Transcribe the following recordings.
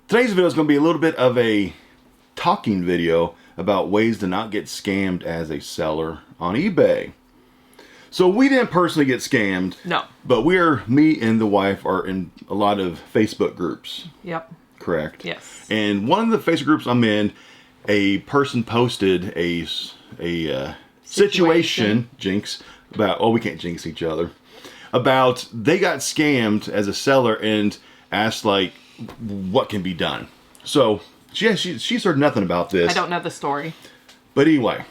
Today's video is going to be a little bit of a talking video about ways to not get scammed as a seller on eBay. So we didn't personally get scammed. No. But me and the wife are in a lot of Facebook groups. Yep. Correct? Yes. And one of the Facebook groups I'm in, a person posted a situation, jinx, about, we can't jinx each other, about they got scammed as a seller and asked, like, what can be done. So she's heard nothing about this. I don't know the story. But anyway,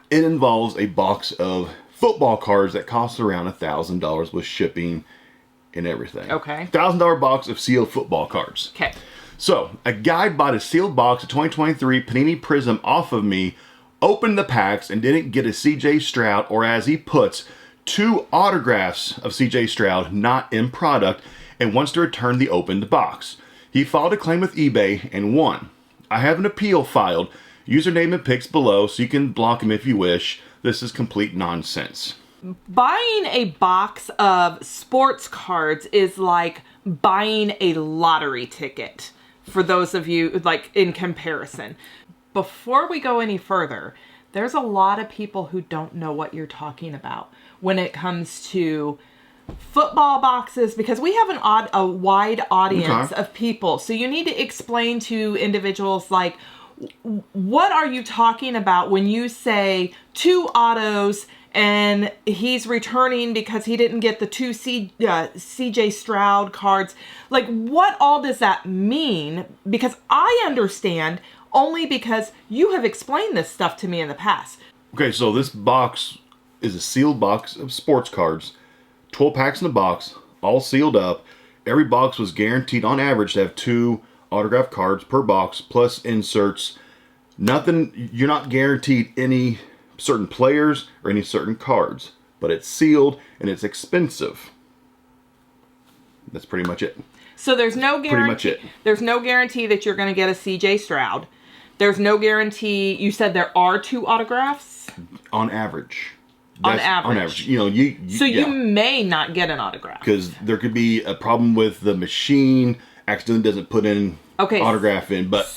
it involves a box of football cards that cost around $1,000 with shipping and everything. Okay. $1,000 box of sealed football cards. Okay. So a guy bought a sealed box of 2023 Panini Prism off of me, opened the packs, and didn't get a CJ Stroud, or as he puts, 2 autographs of CJ Stroud not in product, and wants to return the opened box. He filed a claim with eBay and won. I have an appeal filed. Username and pics below, so you can block him if you wish. This is complete nonsense. Buying a box of sports cards is like buying a lottery ticket, for those of you, like, in comparison. Before we go any further, there's a lot of people who don't know what you're talking about when it comes to football boxes, because we have a wide audience of people. So you need to explain to individuals, like, what are you talking about when you say 2 autos and he's returning because he didn't get the 2 CJ Stroud cards? Like, what all does that mean? Because I understand only because you have explained this stuff to me in the past. Okay, so this box is a sealed box of sports cards. 12 packs in the box, all sealed up. Every box was guaranteed on average to have 2 autographed cards per box, plus inserts. Nothing, you're not guaranteed any certain players or any certain cards, but it's sealed and it's expensive. That's pretty much it. So there's no guarantee. Pretty much it. There's no guarantee that you're going to get a CJ Stroud. There's no guarantee. You said there are 2 autographs? On average. On average. You know, you may not get an autograph. Because there could be a problem with the machine, accidentally doesn't put in autograph in, but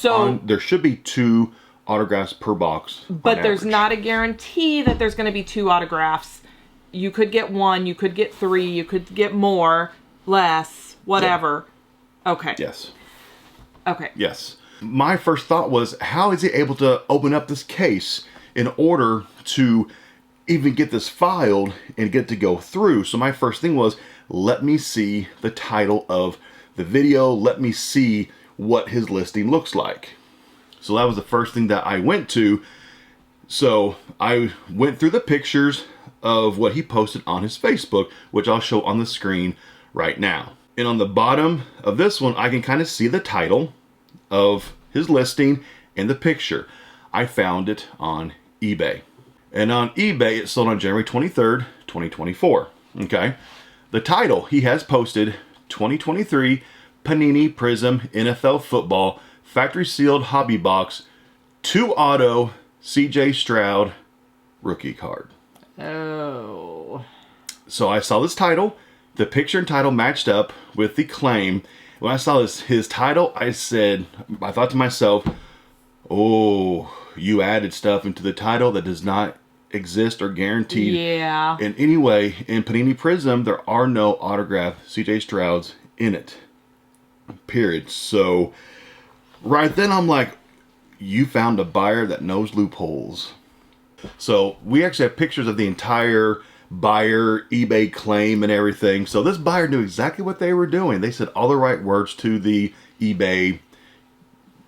there should be 2 autographs per box. But there's not a guarantee that there's going to be 2 autographs. You could get 1, you could get 3, you could get more, less, whatever. Yeah. Okay. Yes. Okay. Yes. My first thought was, how is he able to open up this case in order to even get this filed and get to go through? So my first thing was, let me see the title of the video. Let me see what his listing looks like. So that was the first thing that I went to. So I went through the pictures of what he posted on his Facebook, which I'll show on the screen right now. And on the bottom of this one, I can kind of see the title of his listing and the picture. I found it on eBay. And on eBay, it sold on January 23rd, 2024. Okay. The title, he has posted 2023 Panini Prism NFL Football Factory Sealed Hobby Box 2 Auto CJ Stroud Rookie Card. Oh. So I saw this title. The picture and title matched up with the claim. When I saw his title, I thought to myself, oh, you added stuff into the title that does not exist or guaranteed. Yeah. And anyway, in Panini Prism, there are no autographed CJ Strouds in it. Period. So right then I'm like, you found a buyer that knows loopholes. So we actually have pictures of the entire buyer eBay claim and everything. So this buyer knew exactly what they were doing. They said all the right words to the eBay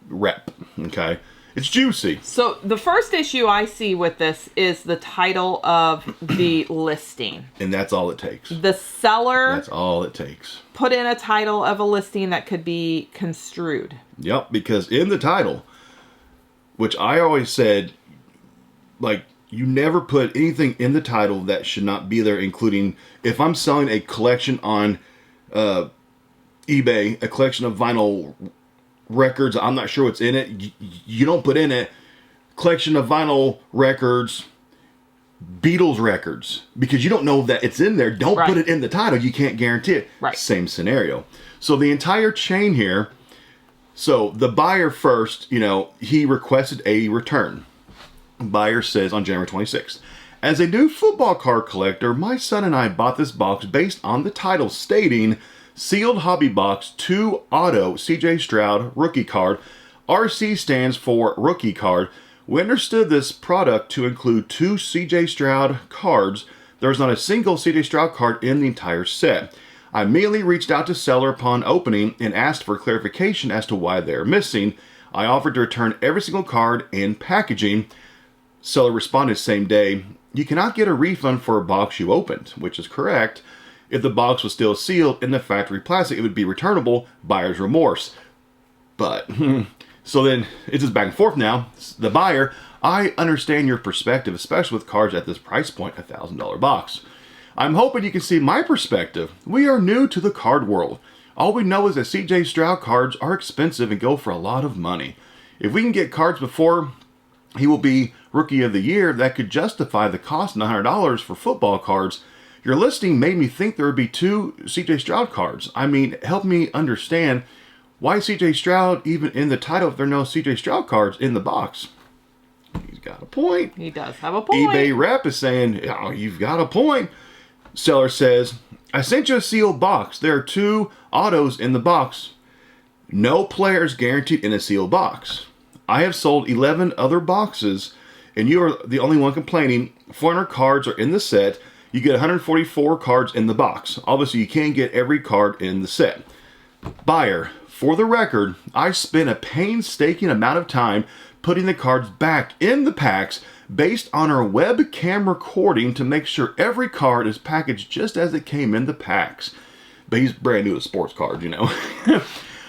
rep. Okay. It's juicy. So the first issue I see with this is the title of the listing. And that's all it takes. The seller... That's all it takes. Put in a title of a listing that could be construed. Yep, because in the title, which I always said, like, you never put anything in the title that should not be there, including if I'm selling a collection on eBay, a collection of vinyl records, I'm not sure what's in it, you don't put in it collection of vinyl records, Beatles records, because you don't know that it's in there. Don't put it in the title. You can't guarantee it. Right. Same scenario. So the entire chain here, So the buyer first, he requested a return. Buyer says on January 26th, as a new football card collector, my son and I bought this box based on the title stating Sealed Hobby Box 2 Auto CJ Stroud Rookie Card. RC stands for Rookie Card. We understood this product to include 2 CJ Stroud cards. There is not a single CJ Stroud card in the entire set. I immediately reached out to seller upon opening and asked for clarification as to why they're missing. I offered to return every single card in packaging. Seller responded same day, you cannot get a refund for a box you opened, which is correct. If the box was still sealed in the factory plastic, it would be returnable, buyer's remorse. But, so then it's just back and forth now. The buyer, I understand your perspective, especially with cards at this price point, $1,000 box. I'm hoping you can see my perspective. We are new to the card world. All we know is that CJ Stroud cards are expensive and go for a lot of money. If we can get cards before he will be Rookie of the Year, that could justify the cost of $900 for football cards. Your listing made me think there would be 2 CJ Stroud cards. I mean, help me understand why CJ Stroud even in the title if there are no CJ Stroud cards in the box. He's got a point. He does have a point. eBay rep is saying, oh, you've got a point. Seller says, I sent you a sealed box. There are 2 autos in the box. No players guaranteed in a sealed box. I have sold 11 other boxes, and you are the only one complaining. 400 cards are in the set. You get 144 cards in the box. Obviously, you can't get every card in the set. Buyer, for the record, I spent a painstaking amount of time putting the cards back in the packs based on our webcam recording to make sure every card is packaged just as it came in the packs. But he's brand new to sports cards,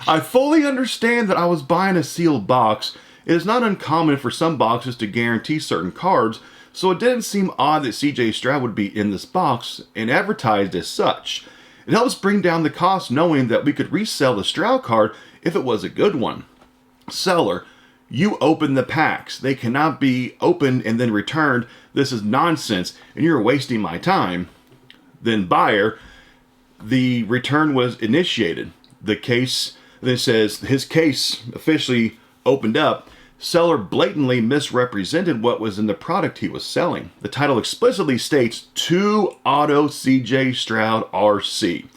I fully understand that I was buying a sealed box. It is not uncommon for some boxes to guarantee certain cards, so it didn't seem odd that CJ Stroud would be in this box and advertised as such. It helps bring down the cost knowing that we could resell the Stroud card if it was a good one. Seller, you open the packs. They cannot be opened and then returned. This is nonsense, and you're wasting my time. Then buyer, the return was initiated. The case then says his case officially opened up. Seller blatantly misrepresented what was in the product he was selling. The title explicitly states 2 Auto CJ Stroud RC.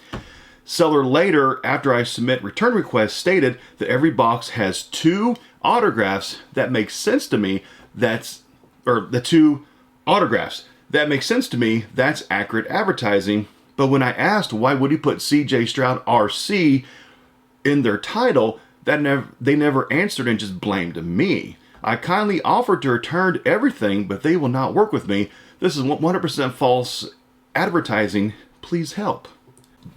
Seller later, after I submit return request, stated that every box has 2 autographs. That makes sense to me. The 2 autographs. That makes sense to me. That's accurate advertising. But when I asked why would he put CJ Stroud RC in their title, they never answered and just blamed me. I kindly offered to return everything, but they will not work with me. This is 100% false advertising. Please help.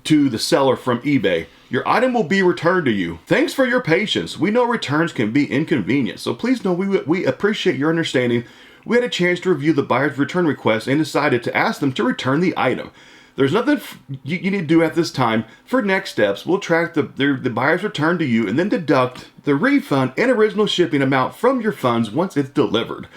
To the seller from eBay, your item will be returned to you. Thanks for your patience. We know returns can be inconvenient, so please know we appreciate your understanding. We had a chance to review the buyer's return request and decided to ask them to return the item. There's nothing you need to do at this time. For next steps, we'll track the buyer's return to you and then deduct the refund and original shipping amount from your funds once it's delivered.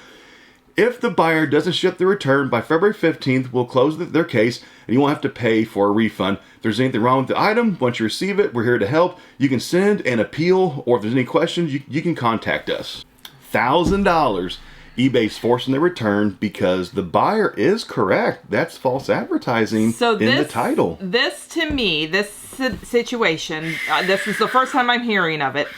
If the buyer doesn't ship the return by February 15th, we'll close their case and you won't have to pay for a refund. If there's anything wrong with the item, once you receive it, we're here to help. You can send an appeal, or if there's any questions, you can contact us. $1,000. eBay's forcing the return because the buyer is correct. That's false advertising in the title. This, to me, this situation, this is the first time I'm hearing of it,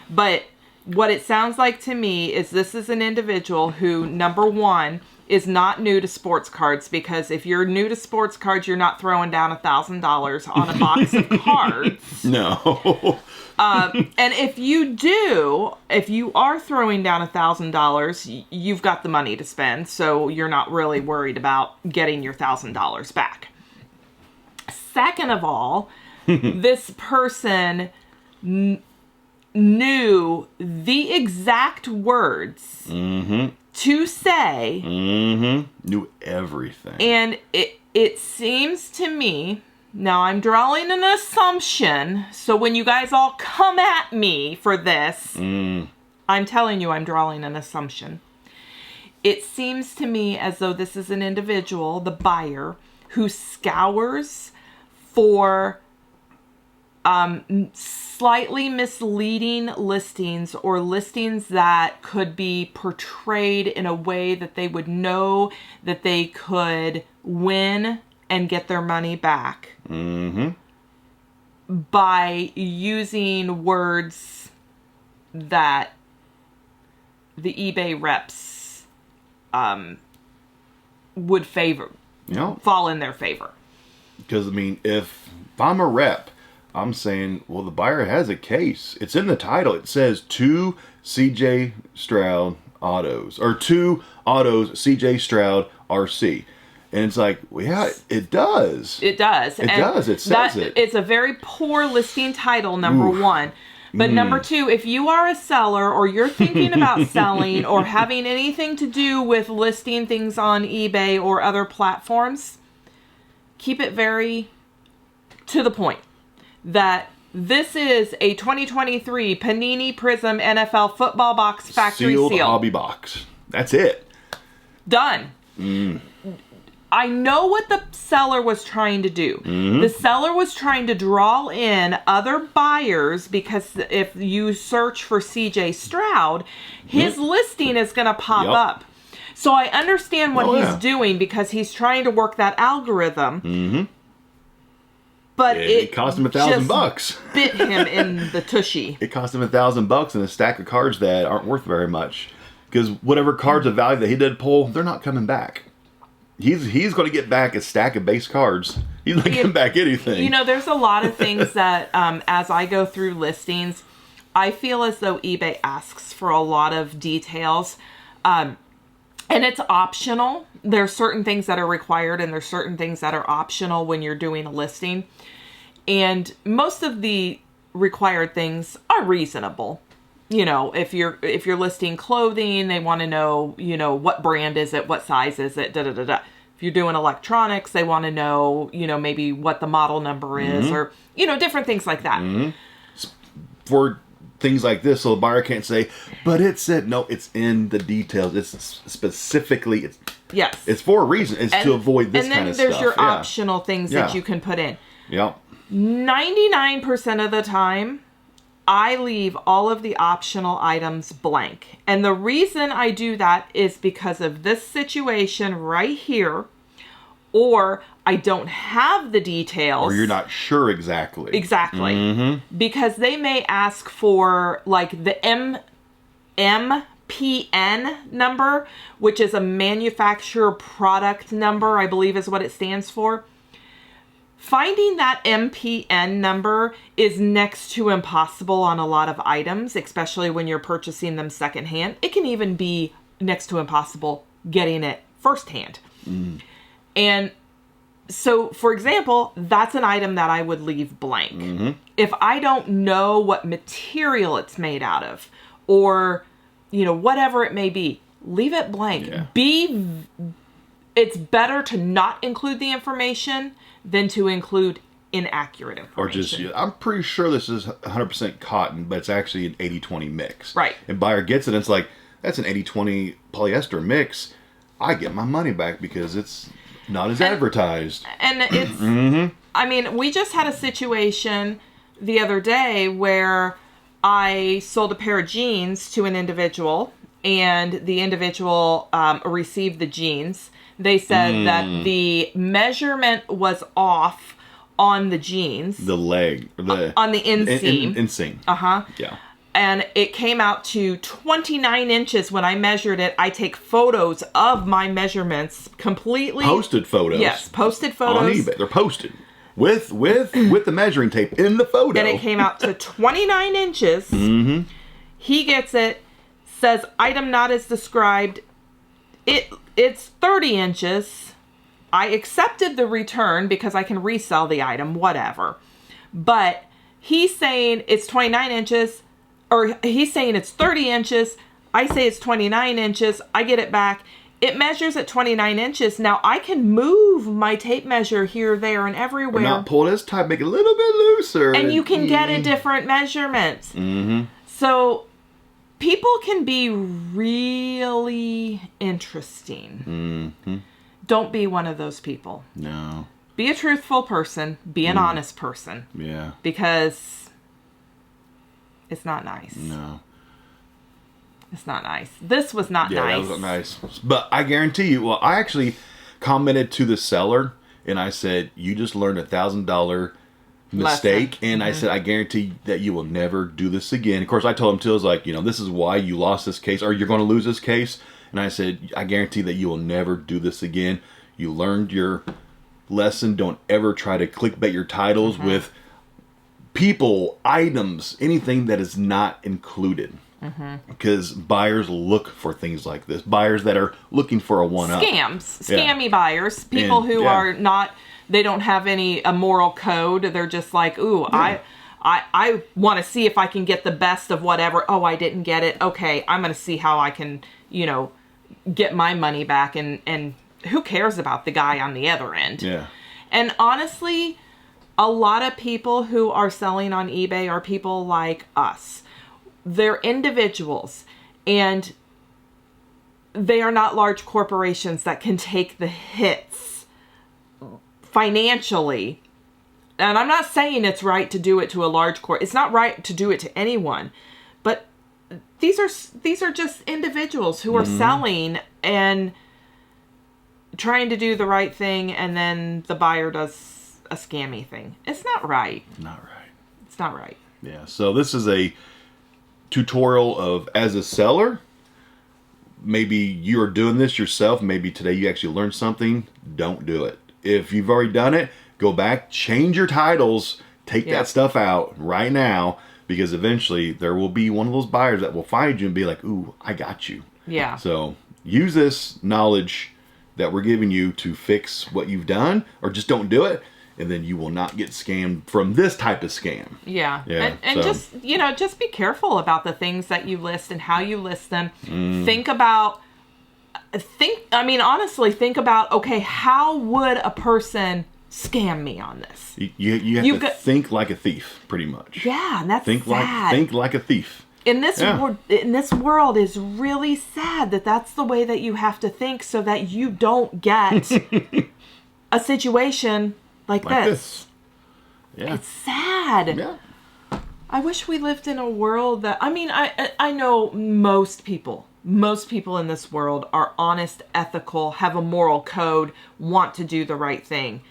but what it sounds like to me is this is an individual who, number one, is not new to sports cards, because if you're new to sports cards, you're not throwing down $1,000 on a box of cards. No. And if you are throwing down $1,000, you've got the money to spend, so you're not really worried about getting your $1,000 back. Second of all, this person knew the exact words to say. Knew everything. And it seems to me, now I'm drawing an assumption, so when you guys all come at me for this, I'm telling you I'm drawing an assumption. It seems to me as though this is an individual, the buyer, who scours for slightly misleading listings or listings that could be portrayed in a way that they would know that they could win and get their money back by using words that the eBay reps would fall in their favor. Because, I mean, if I'm a rep, I'm saying, well, the buyer has a case. It's in the title. It says 2 CJ Stroud autos, or 2 autos CJ Stroud RC. And it's like, well, yeah, it does. It does. It does. It says it. It's a very poor listing title, number one. But number two, if you are a seller or you're thinking about selling or having anything to do with listing things on eBay or other platforms, keep it very to the point that this is a 2023 Panini Prism NFL football box factory Sealed seal. hobby box. That's it. Done. I know what the seller was trying to do. The seller was trying to draw in other buyers because if you search for CJ Stroud, his listing is going to pop up. So I understand what he's doing because he's trying to work that algorithm. But it cost him $1,000. Bit him in the tushy. It cost him $1,000 and a stack of cards that aren't worth very much. Because whatever cards of value that he did pull, they're not coming back. He's going to get back a stack of base cards. He's not getting back anything. You know, there's a lot of things that, as I go through listings, I feel as though eBay asks for a lot of details. And it's optional. There's certain things that are required and there's certain things that are optional when you're doing a listing. And most of the required things are reasonable. You know, if you're listing clothing, they want to know, you know, what brand is it, what size is it, da-da-da-da. If you're doing electronics, they want to know, you know, maybe what the model number is or, you know, different things like that. For things like this, so the buyer can't say, but it said, no, it's in the details. It's specifically, it's for a reason. It's to avoid this kind of stuff. And then there's your optional things that you can put in. 99% of the time, I leave all of the optional items blank. And the reason I do that is because of this situation right here, or I don't have the details. Or you're not sure exactly. Exactly. Because they may ask for like the MPN number, which is a manufacturer product number, I believe is what it stands for. Finding that MPN number is next to impossible on a lot of items, especially when you're purchasing them secondhand. It can even be next to impossible getting it firsthand. And so, for example, that's an item that I would leave blank. If I don't know what material it's made out of or, you know, whatever it may be, leave it blank. It's better to not include the information than to include inaccurate information. Or just, I'm pretty sure this is 100% cotton, but it's actually an 80-20 mix. Right. And buyer gets it, and it's like, that's an 80-20 polyester mix. I get my money back because it's not as advertised. And it's, I mean, we just had a situation the other day where I sold a pair of jeans to an individual, and the individual received the jeans. They said that the measurement was off on the jeans. The leg. On the inseam. Inseam. Yeah. And it came out to 29 inches when I measured it. I take photos of my measurements completely. Posted photos. Yes, posted photos. On eBay. They're posted. With the measuring tape in the photo. And it came out to 29 inches. He gets it. Says, item not as described. It's 30 inches. I accepted the return because I can resell the item, whatever. But he's saying it's 29 inches, or he's saying it's 30 inches. I say it's 29 inches. I get it back. It measures at 29 inches. Now, I can move my tape measure here, there, and everywhere. Or not pull this tight, make it a little bit looser. And you can get a different measurement. So people can be really interesting. Don't be one of those people. No. Be a truthful person. Be an honest person. Yeah. Because it's not nice. No. It's not nice. This was not nice. Yeah, that was not nice. But I guarantee you, well, I actually commented to the seller and I said, you just learned $1,000 mistake. And I said, I guarantee that you will never do this again. Of course, I told him too, I was like, this is why you lost this case or you're going to lose this case. And I said, I guarantee that you will never do this again. You learned your lesson. Don't ever try to clickbait your titles with people, items, anything that is not included. Because buyers look for things like this. Buyers that are looking for a one-up. Scammy buyers. People who are not, they don't have a moral code. They're just like, ooh, I want to see if I can get the best of whatever. Oh, I didn't get it. Okay, I'm going to see how I can, get my money back. And who cares about the guy on the other end? Yeah. And honestly, a lot of people who are selling on eBay are people like us. They're individuals, and they are not large corporations that can take the hits financially. And I'm not saying it's right to do it to a large corp. It's not right to do it to anyone. But these are just individuals who are selling and trying to do the right thing, and then the buyer does a scammy thing. It's not right. Not right. It's not right. Yeah. So this is a tutorial of, as a seller, maybe you're doing this yourself. Maybe today you actually learned something. Don't do it. If you've already done it, go back, change your titles, take that stuff out right now, because eventually there will be one of those buyers that will find you and be like, ooh, I got you. Yeah. So use this knowledge that we're giving you to fix what you've done, or just don't do it. And then you will not get scammed from this type of scam. Yeah. And so, just be careful about the things that you list and how you list them. Honestly, think about, okay, how would a person scam me on this? You have to think like a thief, pretty much. Yeah, and that's think sad. like a thief. In this world is really sad that's the way that you have to think, so that you don't get a situation like this. Yeah. It's sad. Yeah. I wish we lived in a world that, I know most people in this world are honest, ethical, have a moral code, want to do the right thing.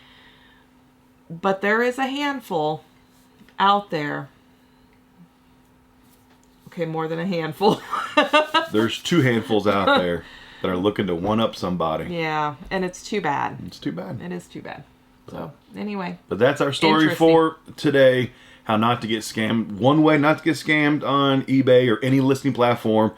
But there is a handful out there. Okay, more than a handful. There's 2 handfuls out there that are looking to one-up somebody. Yeah, and it's too bad. It's too bad. It is too bad. So, anyway. But that's our story for today. How not to get scammed. One way not to get scammed on eBay or any listing platform.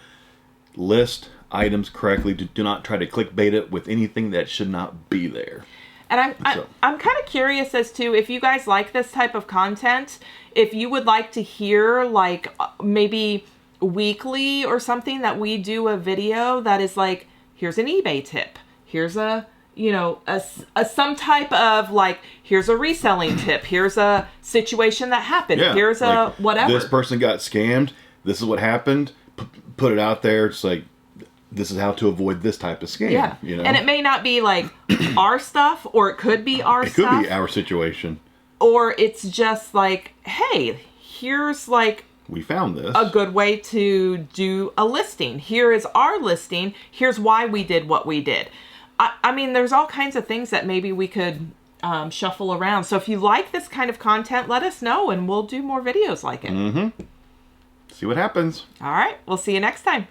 List items correctly. Do not try to clickbait it with anything that should not be there. And I'm kind of curious as to if you guys like this type of content, if you would like to hear, like, maybe weekly or something, that we do a video that is like, here's an eBay tip. Here's a some type of, like, here's a reselling tip. Here's a situation that happened. Yeah, here's a whatever. This person got scammed. This is what happened. Put it out there. It's like, this is how to avoid this type of scam. Yeah. And it may not be like our stuff, or it could be our stuff. It could be our situation. Or it's just like, hey, here's like, we found this. A good way to do a listing. Here is our listing. Here's why we did what we did. There's all kinds of things that maybe we could shuffle around. So if you like this kind of content, let us know, and we'll do more videos like it. See what happens. All right. We'll see you next time.